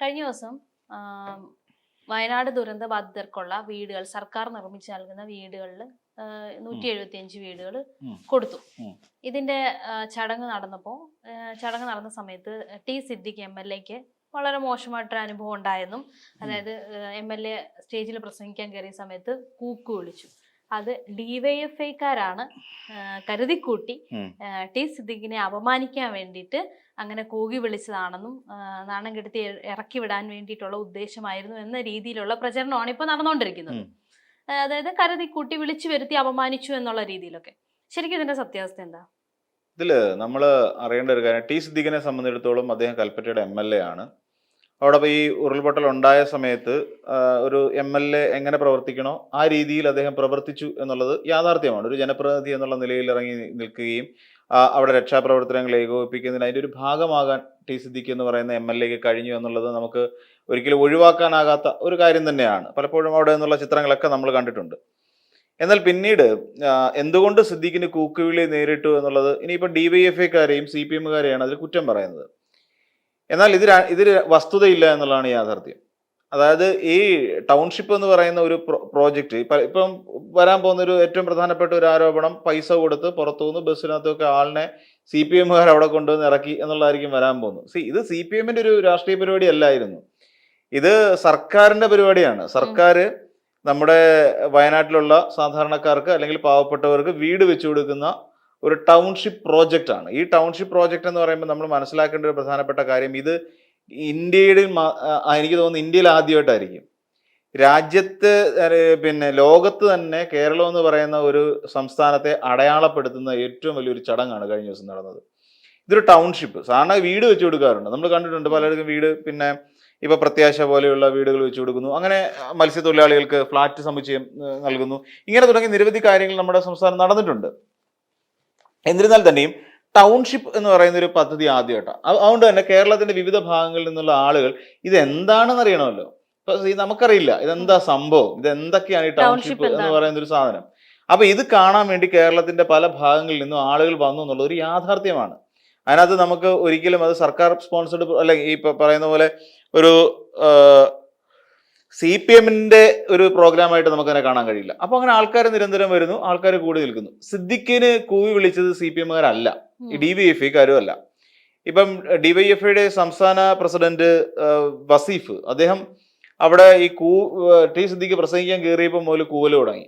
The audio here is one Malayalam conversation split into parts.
കഴിഞ്ഞ ദിവസം വയനാട് ദുരന്ത ബാധിതർക്കുള്ള വീടുകൾ സർക്കാർ നിർമ്മിച്ചു നൽകുന്ന വീടുകളിൽ 175 വീടുകൾ കൊടുത്തു. ഇതിന്റെ ചടങ്ങ് നടന്ന സമയത്ത് ടി സിദ്ദിഖ് MLA-ക്ക് വളരെ മോശമായിട്ടൊരു അനുഭവം ഉണ്ടായെന്നും, അതായത് MLA സ്റ്റേജിൽ പ്രസംഗിക്കാൻ കയറിയ സമയത്ത് കൂക്കു വിളിച്ചു. അത് DYFI-ക്കാരാണ് കരുതിക്കൂട്ടി ടി സിദ്ദിഖിനെ അപമാനിക്കാൻ വേണ്ടിയിട്ട് അങ്ങനെ കൂകി വിളിച്ചതാണെന്നും നാണം കെടുത്തി ഇറക്കി വിടാൻ വേണ്ടിയിട്ടുള്ള ഉദ്ദേശമായിരുന്നു എന്ന രീതിയിലുള്ള പ്രചരണമാണ് ഇപ്പോൾ നടന്നുകൊണ്ടിരിക്കുന്നത്. അതായത് കരുതിക്കൂട്ടി വിളിച്ചു വരുത്തി അപമാനിച്ചു എന്നുള്ള രീതിയിലൊക്കെ. ശരിക്കും ഇതിന്റെ സത്യാവസ്ഥ എന്താ? ഇതില് നമ്മൾ അറിയേണ്ട ഒരു കാര്യം, ടി സിദ്ദിഖിനെ സംബന്ധിച്ചിടത്തോളം അദ്ദേഹം കൽപ്പറ്റയുടെ MLA ആണ്. അവിടെ ഈ ഉരുൾപൊട്ടൽ ഉണ്ടായ സമയത്ത് ഒരു MLA എങ്ങനെ പ്രവർത്തിക്കണോ ആ രീതിയിൽ അദ്ദേഹം പ്രവർത്തിച്ചു എന്നുള്ളത് യാഥാർത്ഥ്യമാണ്. ഒരു ജനപ്രതിനിധി എന്നുള്ള നിലയിൽ ഇറങ്ങി നിൽക്കുകയും അവിടെ രക്ഷാപ്രവർത്തനങ്ങൾ ഏകോപിപ്പിക്കുന്നതിന് അതിൻ്റെ ഒരു ഭാഗമാകാൻ ടി സിദ്ദിഖ് എന്ന് പറയുന്ന MLA-ക്ക് കഴിഞ്ഞു എന്നുള്ളത് നമുക്ക് ഒരിക്കലും ഒഴിവാക്കാനാകാത്ത ഒരു കാര്യം തന്നെയാണ്. പലപ്പോഴും അവിടെ നിന്നുള്ള ചിത്രങ്ങളൊക്കെ നമ്മൾ കണ്ടിട്ടുണ്ട്. എന്നാൽ പിന്നീട് എന്തുകൊണ്ട് സിദ്ദിഖിന് കൂക്കുവിളി നേരിട്ടു എന്നുള്ളത് ഇനിയിപ്പോൾ DYFI-ക്കാരെയും CPM-കാരെയാണ് അതിൽ കുറ്റം പറയുന്നത്. എന്നാൽ ഇതിൽ വസ്തുതയില്ല എന്നുള്ളതാണ് യാഥാർത്ഥ്യം. അതായത് ഈ ടൗൺഷിപ്പ് എന്ന് പറയുന്ന ഒരു പ്രോജക്റ്റ് ഇപ്പം വരാൻ പോകുന്ന ഒരു ഏറ്റവും പ്രധാനപ്പെട്ട ഒരു ആരോപണം, പൈസ കൊടുത്ത് പുറത്തുനിന്ന് ബസ്സിനകത്തൊക്കെ ആളിനെ CPM-കാർ അവിടെ കൊണ്ടുവന്ന് ഇറക്കി എന്നുള്ളതായിരിക്കും വരാൻ പോകുന്നത്. ഇത് CPM-ന്റെ ഒരു രാഷ്ട്രീയ പരിപാടി അല്ലായിരുന്നു, ഇത് സർക്കാരിന്റെ പരിപാടിയാണ്. സർക്കാർ നമ്മുടെ വയനാട്ടിലുള്ള സാധാരണക്കാർക്ക് അല്ലെങ്കിൽ പാവപ്പെട്ടവർക്ക് വീട് വെച്ചു കൊടുക്കുന്ന ഒരു ടൗൺഷിപ്പ് പ്രോജക്റ്റ് ആണ്. ഈ ടൗൺഷിപ്പ് പ്രോജക്റ്റ് എന്ന് പറയുമ്പോൾ നമ്മൾ മനസ്സിലാക്കേണ്ട ഒരു പ്രധാനപ്പെട്ട കാര്യം, ഇത് ഇന്ത്യയുടെ എനിക്ക് തോന്നുന്നു ഇന്ത്യയിൽ ആദ്യമായിട്ടായിരിക്കും. രാജ്യത്ത് ലോകത്ത് തന്നെ കേരളം എന്ന് പറയുന്ന ഒരു സംസ്ഥാനത്തെ അടയാളപ്പെടുത്തുന്ന ഏറ്റവും വലിയൊരു ചടങ്ങാണ് കഴിഞ്ഞ ദിവസം നടന്നത്. ഇതൊരു ടൗൺഷിപ്പ്. സാധാരണ വീട് വെച്ചു കൊടുക്കാറുണ്ട്, നമ്മൾ കണ്ടിട്ടുണ്ട് പലർക്കും വീട്. ഇപ്പൊ പ്രത്യാശ പോലെയുള്ള വീടുകൾ വെച്ചു കൊടുക്കുന്നു, അങ്ങനെ മത്സ്യത്തൊഴിലാളികൾക്ക് ഫ്ലാറ്റ് സമുച്ചയം നൽകുന്നു, ഇങ്ങനെ തുടങ്ങി നിരവധി കാര്യങ്ങൾ നമ്മുടെ സംസ്ഥാനം നടന്നിട്ടുണ്ട്. എന്നിരുന്നാൽ തന്നെയും ടൗൺഷിപ്പ് എന്ന് പറയുന്ന ഒരു പദ്ധതി ആദ്യമായിട്ടാണ്. അതുകൊണ്ട് തന്നെ കേരളത്തിന്റെ വിവിധ ഭാഗങ്ങളിൽ നിന്നുള്ള ആളുകൾ ഇത് എന്താണെന്ന് അറിയണമല്ലോ. ഇപ്പൊ നമുക്കറിയില്ല ഇതെന്താ സംഭവം, ഇതെന്തൊക്കെയാണ് ഈ ടൗൺഷിപ്പ് എന്ന് പറയുന്ന ഒരു സാധനം. അപ്പൊ ഇത് കാണാൻ വേണ്ടി കേരളത്തിന്റെ പല ഭാഗങ്ങളിൽ നിന്നും ആളുകൾ വന്നു എന്നുള്ളത് ഒരു യാഥാർത്ഥ്യമാണ്. അതിനകത്ത് നമുക്ക് ഒരിക്കലും അത് സർക്കാർ സ്പോൺസർഡ് അല്ലെങ്കിൽ ഈ പറയുന്ന പോലെ ഒരു CPM-ന്റെ ഒരു പ്രോഗ്രാമായിട്ട് നമുക്കതിനെ കാണാൻ കഴിയില്ല. അപ്പൊ അങ്ങനെ ആൾക്കാർ നിരന്തരം വരുന്നു, ആൾക്കാർ കൂടി നിൽക്കുന്നു. സിദ്ദിഖിന് കൂവി വിളിച്ചത് CPM-കാരല്ല, DYFI-ക്കാരും അല്ല. ഇപ്പം DYFI-യുടെ സംസ്ഥാന പ്രസിഡന്റ് വസീഫ്, അദ്ദേഹം അവിടെ ഈ ടി സിദ്ദിഖ് പ്രസംഗിക്കാൻ കയറിയപ്പോൾ മുതൽ കൂവൽ തുടങ്ങി.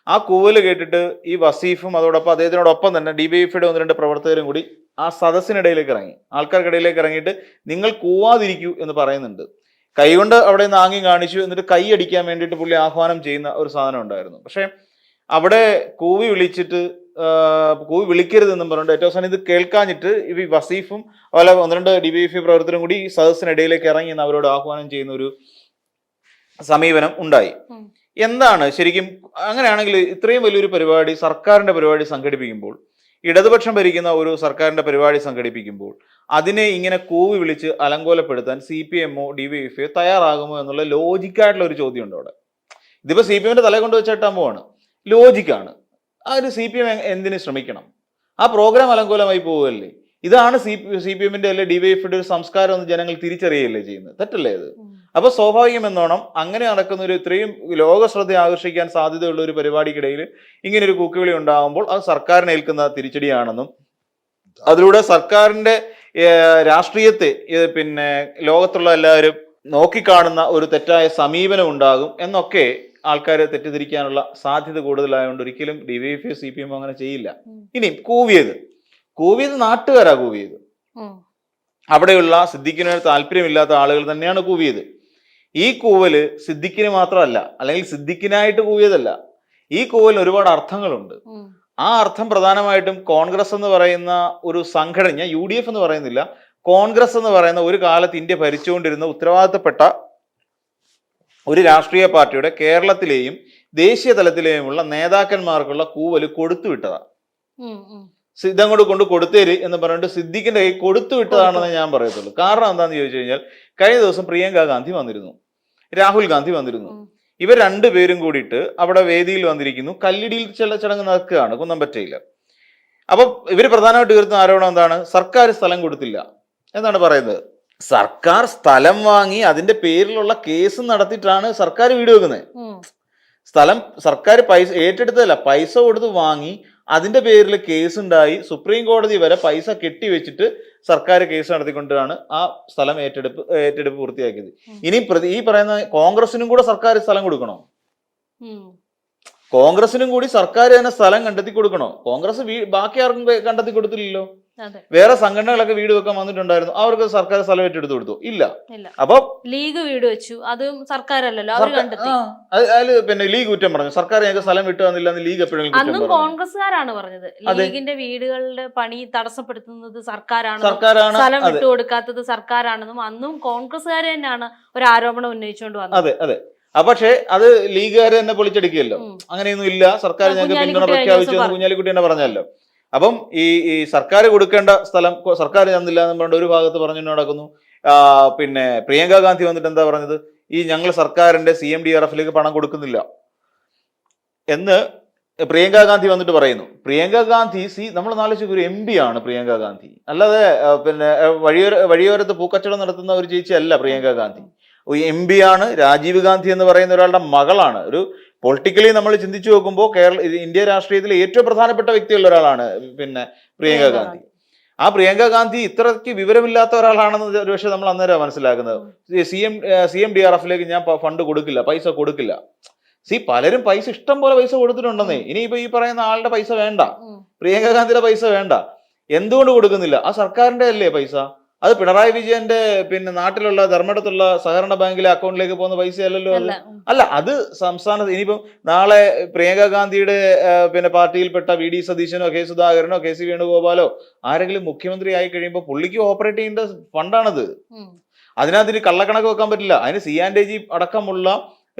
ആ കൂവൽ കേട്ടിട്ട് ഈ വസീഫും അതോടൊപ്പം അദ്ദേഹത്തിനോടൊപ്പം തന്നെ DYFI-യുടെ 1-2 പ്രവർത്തകരും കൂടി ആ സദസ്സിനിടയിലേക്ക് ഇറങ്ങി, ആൾക്കാർക്കിടയിലേക്ക് ഇറങ്ങിയിട്ട് നിങ്ങൾ കൂവാതിരിക്കൂ എന്ന് പറയുന്നുണ്ട്. കൈകൊണ്ട് അവിടെ നിന്ന് ആംഗ്യം കാണിച്ചു, എന്നിട്ട് കൈ അടിക്കാൻ വേണ്ടിയിട്ട് പുള്ളി ആഹ്വാനം ചെയ്യുന്ന ഒരു സാധനം ഉണ്ടായിരുന്നു. പക്ഷെ അവിടെ കൂവി വിളിക്കരുതെന്നും പറഞ്ഞിട്ട് ഏറ്റവും അവസാനം ഇത് കേൾക്കാഞ്ഞിട്ട് ഈ വസീഫും അതുപോലെ 1-2 DYFI പ്രവർത്തകരും കൂടി ഈ സദസ്സിനിടയിലേക്ക് ഇറങ്ങി എന്ന് അവരോട് ആഹ്വാനം ചെയ്യുന്ന ഒരു സമീപനം ഉണ്ടായി. എന്താണ് ശരിക്കും? അങ്ങനെയാണെങ്കിൽ ഇത്രയും വലിയൊരു പരിപാടി, സർക്കാരിന്റെ പരിപാടി സംഘടിപ്പിക്കുമ്പോൾ, ഇടതുപക്ഷം ഭരിക്കുന്ന ഒരു സർക്കാരിന്റെ പരിപാടി സംഘടിപ്പിക്കുമ്പോൾ അതിനെ ഇങ്ങനെ കൂവി വിളിച്ച് അലങ്കോലപ്പെടുത്താൻ CPM-ഓ DYFI-യോ തയ്യാറാകുമോ എന്നുള്ള ലോജിക്കായിട്ടുള്ള ഒരു ചോദ്യം ഉണ്ട് അവിടെ. ഇതിപ്പോ CPM-ന്റെ തല കൊണ്ട് വെച്ചിട്ടാൻ പോവാണ്, ലോജിക്കാണ്. ആ ഒരു CPM എന്തിനു ശ്രമിക്കണം? ആ പ്രോഗ്രാം അലങ്കോലമായി പോവുകയല്ലേ. ഇതാണ് CPM-ന്റെ അല്ലെ DYFI-യുടെ ഒരു സംസ്കാരം എന്ന് ജനങ്ങൾ തിരിച്ചറിയുകയല്ലേ ചെയ്യുന്നത്. തെറ്റല്ലേ ഇത്? അപ്പൊ സ്വാഭാവികം എന്നോണം അങ്ങനെ നടക്കുന്ന ഒരു ഇത്രയും ലോക ശ്രദ്ധ ആകർഷിക്കാൻ സാധ്യതയുള്ള ഒരു പരിപാടിക്കിടയിൽ ഇങ്ങനെ ഒരു കൂക്കുവിളി ഉണ്ടാകുമ്പോൾ അത് സർക്കാരിന് ഏൽക്കുന്ന തിരിച്ചടിയാണെന്നും അതിലൂടെ സർക്കാരിന്റെ രാഷ്ട്രീയത്തെ ലോകത്തുള്ള എല്ലാവരും നോക്കിക്കാണുന്ന ഒരു തെറ്റായ സമീപനം ഉണ്ടാകും എന്നൊക്കെ ആൾക്കാരെ തെറ്റിദ്ധരിക്കാനുള്ള സാധ്യത കൂടുതലായതുകൊണ്ട് ഒരിക്കലും DYFI CPM അങ്ങനെ ചെയ്യില്ല. ഇനി കൂവിയത് നാട്ടുകാരാ കൂവിയത്. അവിടെയുള്ള സിദ്ദിഖിന് താല്പര്യമില്ലാത്ത ആളുകൾ തന്നെയാണ് കൂവിയത്. ഈ കൂവല് സിദ്ദിഖിന് മാത്രമല്ല, അല്ലെങ്കിൽ സിദ്ദിഖിനായിട്ട് കൂവിയതല്ല. ഈ കൂവലിന് ഒരുപാട് അർത്ഥങ്ങളുണ്ട്. ആ അർത്ഥം പ്രധാനമായിട്ടും കോൺഗ്രസ് എന്ന് പറയുന്ന ഒരു സംഘടന, ഞാൻ UDF എന്ന് പറയുന്നില്ല, കോൺഗ്രസ് എന്ന് പറയുന്ന ഒരു കാലത്ത് ഇന്ത്യ ഭരിച്ചുകൊണ്ടിരുന്ന ഉത്തരവാദിത്തപ്പെട്ട ഒരു രാഷ്ട്രീയ പാർട്ടിയുടെ കേരളത്തിലെയും ദേശീയ തലത്തിലെയുമുള്ള നേതാക്കന്മാർക്കുള്ള കൂവല് കൊടുത്തുവിട്ടതാണ്. ഇതങ്ങോട്ട് കൊണ്ട് കൊടുത്തേര് എന്ന് പറഞ്ഞിട്ട് സിദ്ദിഖിന്റെ കൈ കൊടുത്തു വിട്ടതാണെന്ന് ഞാൻ പറയത്തുള്ളൂ. കാരണം എന്താണെന്ന് ചോദിച്ചു കഴിഞ്ഞാൽ, കഴിഞ്ഞ ദിവസം പ്രിയങ്ക ഗാന്ധി വന്നിരുന്നു, രാഹുൽ ഗാന്ധി വന്നിരുന്നു. ഇവർ രണ്ടുപേരും കൂടിയിട്ട് അവിടെ വേദിയിൽ വന്നിരിക്കുന്നു. കല്ലിടിയിൽ ചില ചടങ്ങ് നടക്കുകയാണ് കുന്നമ്പറ്റയിൽ. അപ്പൊ ഇവർ പ്രധാനമായിട്ട് ഉയർത്തുന്ന ആരോപണം എന്താണ്? സർക്കാർ സ്ഥലം കൊടുത്തില്ല എന്നാണ് പറയുന്നത്. സർക്കാർ സ്ഥലം വാങ്ങി അതിന്റെ പേരിലുള്ള കേസ് നടത്തിയിട്ടാണ് സർക്കാർ വീട് വെക്കുന്നത്. സ്ഥലം സർക്കാർ പൈസ ഏറ്റെടുത്തതല്ല, പൈസ കൊടുത്ത് വാങ്ങി അതിന്റെ പേരിൽ കേസ് ഉണ്ടായി സുപ്രീം കോടതി വരെ പൈസ കെട്ടിവെച്ചിട്ട് സർക്കാർ കേസ് നടത്തിക്കൊണ്ടാണ് ആ സ്ഥലം ഏറ്റെടുപ്പ് പൂർത്തിയാക്കിയത്. ഇനി ഈ പറയുന്ന കോൺഗ്രസിനും കൂടെ സർക്കാർ സ്ഥലം കൊടുക്കണോ? കോൺഗ്രസിനും കൂടി സർക്കാർ തന്നെ സ്ഥലം കണ്ടെത്തി കൊടുക്കണോ? കോൺഗ്രസ് ബാക്കി ആർക്കും കണ്ടെത്തി കൊടുത്തില്ലല്ലോ. വേറെ സംഘടനകളൊക്കെ വീട് വെക്കാൻ വന്നിട്ടുണ്ടായിരുന്നു, അവർക്ക് സർക്കാർ സ്ഥലം ഏറ്റെടുത്ത് കൊടുത്തു? ഇല്ല. അപ്പൊ ലീഗ് വീട് വെച്ചു, അതും സർക്കാരല്ലല്ലോ. അതില് പിന്നെ ലീഗ് കുറ്റം പറഞ്ഞു, സർക്കാർ ഞങ്ങൾക്ക് സ്ഥലം വിട്ടു തന്നില്ല എന്ന് ലീഗ് എപ്പോഴും അന്നും കോൺഗ്രസ്സുകാരാണ് പറഞ്ഞത്. ലീഗിന്റെ വീടുകളുടെ പണി തടസ്സപ്പെടുത്തുന്നത് സർക്കാരാണ്, സ്ഥലം വിട്ടുകൊടുക്കാത്തത് സർക്കാരാണെന്നും അന്നും കോൺഗ്രസ്സുകാർ തന്നെയാണ് ഒരു ആരോപണം ഉന്നയിച്ചുകൊണ്ട് വന്നത്. അതെ അതെ. പക്ഷേ അത് ലീഗുകാർ തന്നെ പൊളിച്ചെടുക്കുകയല്ലോ. അങ്ങനെയൊന്നും ഇല്ല, സർക്കാർ ഞങ്ങൾക്ക് പിന്തുണ പ്രഖ്യാപിച്ചു എന്ന് കുഞ്ഞാലിക്കുട്ടി തന്നെ പറഞ്ഞല്ലോ. അപ്പം ഈ സർക്കാർ കൊടുക്കേണ്ട സ്ഥലം സർക്കാർ തന്നില്ല എന്ന് പറഞ്ഞ ഒരു ഭാഗത്ത് പറഞ്ഞു നടക്കുന്നു. പിന്നെ പ്രിയങ്ക ഗാന്ധി വന്നിട്ട് എന്താ പറഞ്ഞത്? ഈ ഞങ്ങൾ സർക്കാരിന്റെ CMDRFലേക്ക് പണം കൊടുക്കുന്നില്ല എന്ന് പ്രിയങ്ക ഗാന്ധി വന്നിട്ട് പറയുന്നു. പ്രിയങ്ക ഗാന്ധി നമ്മൾ നാലോചിച്ച് ഒരു MP ആണ് പ്രിയങ്ക ഗാന്ധി, അല്ലാതെ പിന്നെ വഴിയോരത്ത് പൂക്കച്ചവടം നടത്തുന്ന ഒരു ചേച്ചി അല്ല പ്രിയങ്ക ഗാന്ധി. MP ആണ്. രാജീവ് ഗാന്ധി എന്ന് പറയുന്ന ഒരാളുടെ മകളാണ്. ഒരു പൊളിറ്റിക്കലി നമ്മൾ ചിന്തിച്ചു നോക്കുമ്പോൾ ഇന്ത്യ രാഷ്ട്രീയത്തിലെ ഏറ്റവും പ്രധാനപ്പെട്ട വ്യക്തിയുള്ള ഒരാളാണ് പിന്നെ പ്രിയങ്ക ഗാന്ധി. ആ പ്രിയങ്ക ഗാന്ധി ഇത്രയ്ക്ക് വിവരമില്ലാത്ത ഒരാളാണെന്ന് ഒരുപക്ഷെ നമ്മൾ അന്നേരം മനസ്സിലാക്കുന്നത്. CMDRFലേക്ക് ഞാൻ ഫണ്ട് കൊടുക്കില്ല, പൈസ കൊടുക്കില്ല. പലരും പൈസ ഇഷ്ടം പോലെ പൈസ കൊടുത്തിട്ടുണ്ടെന്നേ. ഇനിയിപ്പോ ഈ പറയുന്ന ആളുടെ പൈസ വേണ്ട, പ്രിയങ്ക ഗാന്ധിയുടെ പൈസ വേണ്ട. എന്തുകൊണ്ട് കൊടുക്കുന്നില്ല? ആ സർക്കാരിന്റെ അല്ലേ പൈസ. അത് പിണറായി വിജയന്റെ പിന്നെ നാട്ടിലുള്ള ധർമ്മടത്തുള്ള സഹകരണ ബാങ്കിലെ അക്കൗണ്ടിലേക്ക് പോകുന്ന പൈസ അല്ലല്ലോ. അല്ല, അത് സംസ്ഥാനത്ത്. ഇനിയിപ്പം നാളെ പ്രിയങ്ക ഗാന്ധിയുടെ പിന്നെ പാർട്ടിയിൽപ്പെട്ട VD സതീശനോ കെ സുധാകരനോ KC വേണുഗോപാലോ ആരെങ്കിലും മുഖ്യമന്ത്രി ആയി കഴിയുമ്പോൾ പുള്ളിക്ക് ഓപ്പറേറ്റ് ചെയ്യേണ്ട ഫണ്ടാണത്. അതിനകത്ത് കള്ളക്കണക്ക് വെക്കാൻ പറ്റില്ല. അതിന് C&AG അടക്കമുള്ള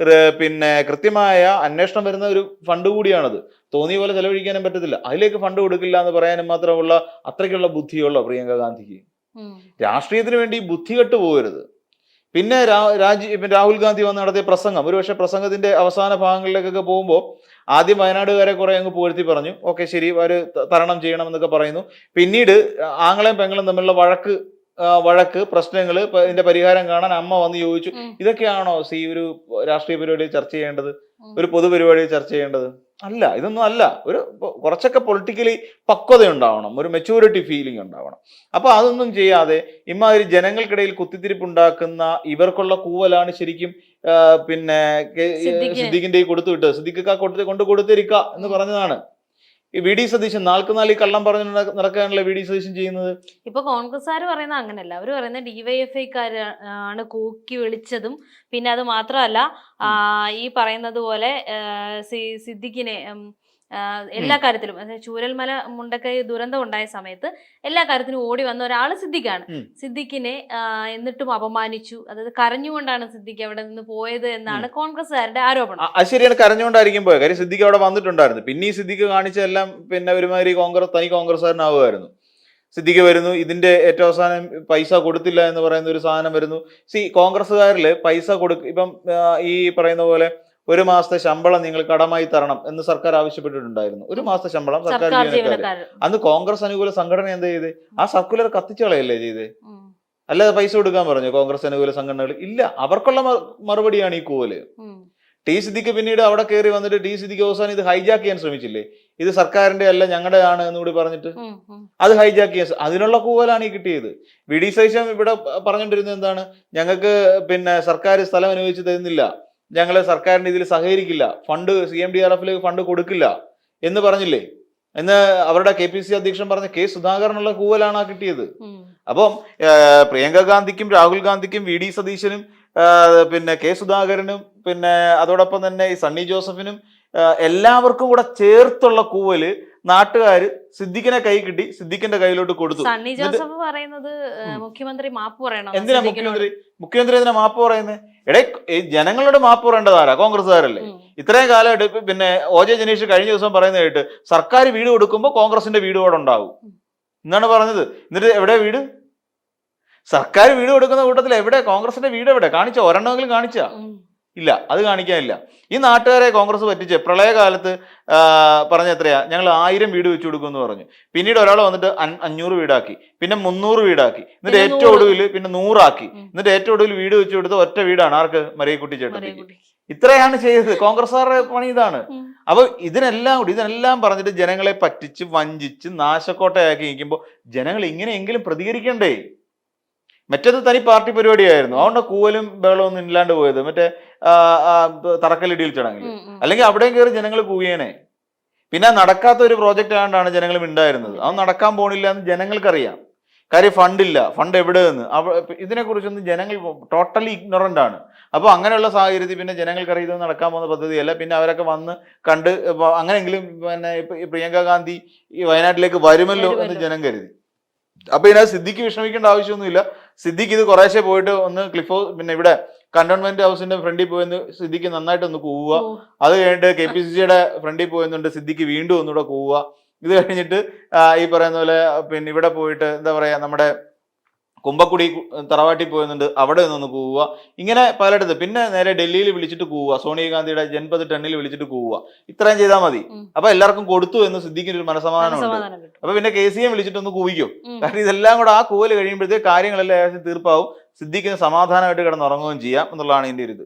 പിന്നെ കൃത്യമായ അന്വേഷണം വരുന്ന ഒരു ഫണ്ട് കൂടിയാണത്. തോന്നിയ പോലെ ചെലവഴിക്കാനും പറ്റത്തില്ല. അതിലേക്ക് ഫണ്ട് കൊടുക്കില്ല എന്ന് പറയാനും മാത്രമുള്ള അത്രയ്ക്കുള്ള ബുദ്ധിയുള്ളോ പ്രിയങ്ക ഗാന്ധിക്ക്? രാഷ്ട്രീയത്തിന് വേണ്ടി ബുദ്ധി കെട്ട് പോകരുത്. പിന്നെ രാഹുൽ ഗാന്ധി വന്ന് നടത്തിയ പ്രസംഗം, ഒരുപക്ഷെ പ്രസംഗത്തിന്റെ അവസാന ഭാഗങ്ങളിലേക്കൊക്കെ പോകുമ്പോൾ ആദ്യം വയനാടുകാരെ കുറെ അങ്ങ് പുകഴ്ത്തി പറഞ്ഞു. ഓക്കെ, ശരി, അവര് തരണം ചെയ്യണം എന്നൊക്കെ പറയുന്നു. പിന്നീട് ആങ്ങളെയും പെങ്ങളും തമ്മിലുള്ള വഴക്ക് പ്രശ്നങ്ങൾ, ഇതിന്റെ പരിഹാരം കാണാൻ അമ്മ വന്ന് ചോദിച്ചു. ഇതൊക്കെയാണോ ഒരു രാഷ്ട്രീയ പരിപാടിയിൽ ചർച്ച ചെയ്യേണ്ടത്, ഒരു പൊതുപരിപാടിയിൽ ചർച്ച ചെയ്യേണ്ടത്? അല്ല, ഇതൊന്നും അല്ല. ഒരു കുറച്ചൊക്കെ പൊളിറ്റിക്കലി പക്വത ഉണ്ടാവണം, ഒരു മെച്യൂരിറ്റി ഫീലിംഗ് ഉണ്ടാവണം. അപ്പൊ അതൊന്നും ചെയ്യാതെ ഇമാതിരി ജനങ്ങൾക്കിടയിൽ കുത്തിത്തിരിപ്പുണ്ടാക്കുന്ന ഇവർക്കുള്ള കൂവലാണ് ശരിക്കും പിന്നെ സിദ്ദിഖിന്റെ കൊടുത്തു വിട്ടത്. സിദ്ദിഖ് കൊണ്ട് കൊടുത്തിരിക്ക എന്ന് പറഞ്ഞതാണ്. ഈ VD സതീശൻ നാൽക്കുനാല് കള്ളം പറഞ്ഞു നടക്കാനുള്ള VD സതീശൻ ചെയ്യുന്നത്. ഇപ്പൊ കോൺഗ്രസ്സുകാർ പറയുന്നത് അങ്ങനല്ല. അവര് പറയുന്നത് DYFIക്കാരാണ് കൂക്കി വിളിച്ചതും. പിന്നെ അത് മാത്രമല്ല, ഈ പറയുന്നത് പോലെ സിദ്ദിഖിനെ എല്ലാ കാര്യത്തിലും, ചൂരൽമല മുണ്ടക്കൈ ദുരന്തം ഉണ്ടായ സമയത്ത് എല്ലാ കാര്യത്തിനും ഓടി വന്ന ഒരാള് സിദ്ദിഖാണ്. സിദ്ദിഖിനെ എന്നിട്ടും അപമാനിച്ചു. അതായത് കരഞ്ഞുകൊണ്ടാണ് സിദ്ദിഖ് അവിടെ നിന്ന് പോയത് എന്നാണ് കോൺഗ്രസ്സുകാരുടെ ആരോപണം. അത് ശരിയാണ്, കരഞ്ഞുകൊണ്ടായിരിക്കും പോയത്. കാര്യം സിദ്ദിഖ് അവിടെ വന്നിട്ടുണ്ടായിരുന്നു. പിന്നെ ഈ സിദ്ദിഖ് കാണിച്ചെല്ലാം പിന്നെ ഒരുമാതിരി തനി കോൺഗ്രസ്സുകാരനാവുമായിരുന്നു. സിദ്ദിഖ് വരുന്നു, ഇതിന്റെ ഏറ്റവും അവസാനം പൈസ കൊടുത്തില്ല എന്ന് പറയുന്ന ഒരു സാധനം വരുന്നു. കോൺഗ്രസ്സുകാരില് പൈസ ഇപ്പം ഈ പറയുന്ന പോലെ 1 മാസത്തെ ശമ്പളം നിങ്ങൾ കടമായി തരണം എന്ന് സർക്കാർ ആവശ്യപ്പെട്ടിട്ടുണ്ടായിരുന്നു. 1 മാസത്തെ ശമ്പളം സർക്കാർ ജീവനക്കാർ. അന്ന് കോൺഗ്രസ് അനുകൂല സംഘടന എന്താ ചെയ്ത്? ആ സർക്കുലർ കത്തിച്ചളയല്ലേ ചെയ്ത്? അല്ലാതെ പൈസ കൊടുക്കാൻ പറഞ്ഞു കോൺഗ്രസ് അനുകൂല സംഘടനകൾ? ഇല്ല. അവർക്കുള്ള മറുപടിയാണ് ഈ കൂവല്. സിദ്ദിഖ് പിന്നീട് അവിടെ കയറി വന്നിട്ട് സിദ്ദിഖ് അവസാനം ഇത് ഹൈജാക്ക് ചെയ്യാൻ ശ്രമിച്ചില്ലേ? ഇത് സർക്കാരിന്റെ അല്ല ഞങ്ങളുടെ ആണ് എന്നുകൂടി പറഞ്ഞിട്ട് അത് ഹൈജാക്ക് ചെയ്യാൻ, അതിനുള്ള കൂവലാണ് ഈ കിട്ടിയത്. VD സതീശൻ ഇവിടെ പറഞ്ഞുകൊണ്ടിരുന്നത് എന്താണ്? ഞങ്ങൾക്ക് പിന്നെ സർക്കാർ സ്ഥലം അനുവദിച്ച് തരുന്നില്ല, ഞങ്ങൾ സർക്കാരിന്റെ ഇതിൽ സഹകരിക്കില്ല, CMDRFലേക്ക് ഫണ്ട് കൊടുക്കില്ല എന്ന് പറഞ്ഞില്ലേ? എന്ന് അവരുടെ KPCC അധ്യക്ഷൻ പറഞ്ഞ K സുധാകരനുള്ള കൂവലാണ് ആ കിട്ടിയത്. അപ്പം പ്രിയങ്ക ഗാന്ധിക്കും രാഹുൽ ഗാന്ധിക്കും VD സതീശനും പിന്നെ K സുധാകരനും പിന്നെ അതോടൊപ്പം തന്നെ ഈ സണ്ണി ജോസഫിനും എല്ലാവർക്കും കൂടെ ചേർത്തുള്ള കൂവല് നാട്ടുകാര് സിദ്ദിഖിനെ കൈ കിട്ടി സിദ്ദിഖിന്റെ കയ്യിലോട്ട് കൊടുത്തു. സണ്ണി ജോസഫ് പറയുന്നത് മുഖ്യമന്ത്രി മാപ്പ് പറയണം. എന്തിനാ മുഖ്യമന്ത്രി എന്തിനാ മാപ്പ് പറയുന്നത്? ജനങ്ങളോട് മാപ്പ് പറയേണ്ടതാരാ? കോൺഗ്രസ്സുകാരല്ലേ. ഇത്രയും കാലമായിട്ട് പിന്നെ OJ ജനീഷ് കഴിഞ്ഞ ദിവസം പറയുന്നത് കേട്ട് സർക്കാർ വീട് കൊടുക്കുമ്പോൾ കോൺഗ്രസിന്റെ വീട് അവിടെ ഉണ്ടാവും എന്നാണ് പറഞ്ഞത്. എന്നിട്ട് എവിടെ വീട്? സർക്കാർ വീട് കൊടുക്കുന്ന കൂട്ടത്തിൽ എവിടെ കോൺഗ്രസിന്റെ വീട്? എവിടെ കാണിച്ച? ഒരെണ്ണമെങ്കിലും കാണിച്ച? ഇല്ല, അത് കാണിക്കാനില്ല. ഈ നാട്ടുകാരെ കോൺഗ്രസ് പറ്റിച്ച് പ്രളയകാലത്ത് പറഞ്ഞ എത്രയാ, ഞങ്ങൾ 1000 വീട് വെച്ചു കൊടുക്കുമെന്ന് പറഞ്ഞു. പിന്നീട് ഒരാൾ വന്നിട്ട് 500 വീടാക്കി, പിന്നെ 300 വീടാക്കി, എന്നിട്ട് ഏറ്റവും ഒടുവിൽ പിന്നെ 100 ആക്കി. എന്നിട്ട് ഏറ്റവും ഒടുവിൽ വീട് വെച്ചു കൊടുത്ത ഒറ്റ വീടാണ് ആർക്ക്? മറിയക്കുട്ടി ചേട്ടത്തിക്ക്. ഇത്രയാണ് ചെയ്തത്. കോൺഗ്രസ്സുകാരുടെ പണി ഇതാണ്. അപ്പൊ ഇതിനെല്ലാം പറഞ്ഞിട്ട് ജനങ്ങളെ പറ്റിച്ച് വഞ്ചിച്ച് നാശക്കോട്ടയാക്കി നിൽക്കുമ്പോൾ ജനങ്ങൾ ഇങ്ങനെയെങ്കിലും പ്രതികരിക്കണ്ടേ? മറ്റേത് തനി പാർട്ടി പരിപാടിയായിരുന്നു. അതുകൊണ്ട് കൂവലും ബഹളവും ഒന്നും ഇല്ലാണ്ട് പോയത് മറ്റേ തറക്കല്ലിടിയിൽ ചടങ്ങിൽ. അല്ലെങ്കിൽ അവിടെയും കയറി ജനങ്ങൾ കൂവിയേനെ. പിന്നെ നടക്കാത്ത ഒരു പ്രോജക്റ്റ് ആയതുകൊണ്ടാണ് ജനങ്ങൾ മിണ്ടായിരുന്നത്. അത് നടക്കാൻ പോണില്ല എന്ന് ജനങ്ങൾക്കറിയാം. കാര്യം ഫണ്ടില്ല, ഫണ്ട് എവിടെ നിന്ന്, ഇതിനെക്കുറിച്ചൊന്നും ജനങ്ങൾ ടോട്ടലി ഇഗ്നോറന്റ് ആണ്. അപ്പോൾ അങ്ങനെയുള്ള സാഹചര്യത്തിൽ പിന്നെ ജനങ്ങൾക്കറിയാം ഇതൊന്നും നടക്കാൻ പോകുന്ന പദ്ധതിയല്ല. പിന്നെ അവരൊക്കെ വന്ന് കണ്ട് അങ്ങനെയെങ്കിലും പിന്നെ പ്രിയങ്ക ഗാന്ധി ഈ വയനാട്ടിലേക്ക് വരുമല്ലോ എന്ന് ജനം കരുതി. അപ്പൊ ഇതിനകത്ത് സിദ്ദിഖ് വിഷമിക്കേണ്ട ആവശ്യമൊന്നുമില്ല. സിദ്ദിഖ് ഇത് കുറേശ്ശെ പോയിട്ട് ഒന്ന് ക്ലിഫ് ഹൗസ്, പിന്നെ ഇവിടെ കന്റോൺമെന്റ് ഹൗസിന്റെ ഫ്രണ്ടിൽ പോയെന്ന് സിദ്ദിഖ് നന്നായിട്ട് ഒന്ന് കൂവുക. അത് കഴിഞ്ഞിട്ട് KPCCയുടെ ഫ്രണ്ടിൽ പോയെന്നുണ്ട് സിദ്ദിഖ് വീണ്ടും ഒന്നുകൂടെ കൂവുക. ഇത് കഴിഞ്ഞിട്ട് ഈ പറയുന്ന പോലെ പിന്നെ ഇവിടെ പോയിട്ട് എന്താ പറയാ, നമ്മുടെ കുമ്പക്കുടി തറവാട്ടി പോയെന്നുണ്ട്, അവിടെ നിന്ന് കൂവുക. ഇങ്ങനെ പലയിടത്ത്. പിന്നെ നേരെ ഡൽഹിയിൽ വിളിച്ചിട്ട് കൂവുക, സോണിയാഗാന്ധിയുടെ ജൻപത് ടണ്ണിൽ വിളിച്ചിട്ട് കൂവുക. ഇത്രയും ചെയ്താൽ മതി. അപ്പൊ എല്ലാവർക്കും കൊടുത്തു എന്ന് സിദ്ദിഖിന് ഒരു മനസ്സമാധാനമുണ്ട്. അപ്പൊ പിന്നെ KCM വിളിച്ചിട്ടൊന്ന് കൂവിക്കും. കാരണം ഇതെല്ലാം കൂടെ ആ കൂവല് കഴിയുമ്പോഴത്തേക്ക് കാര്യങ്ങളെല്ലാം ഏകദേശം തീർപ്പാവും. സിദ്ദിഖിന് സമാധാനമായിട്ട് കിടന്നുറങ്ങുകയും ചെയ്യാം എന്നുള്ളതാണ് ഇതിന്റെ ഒരു ഇത്.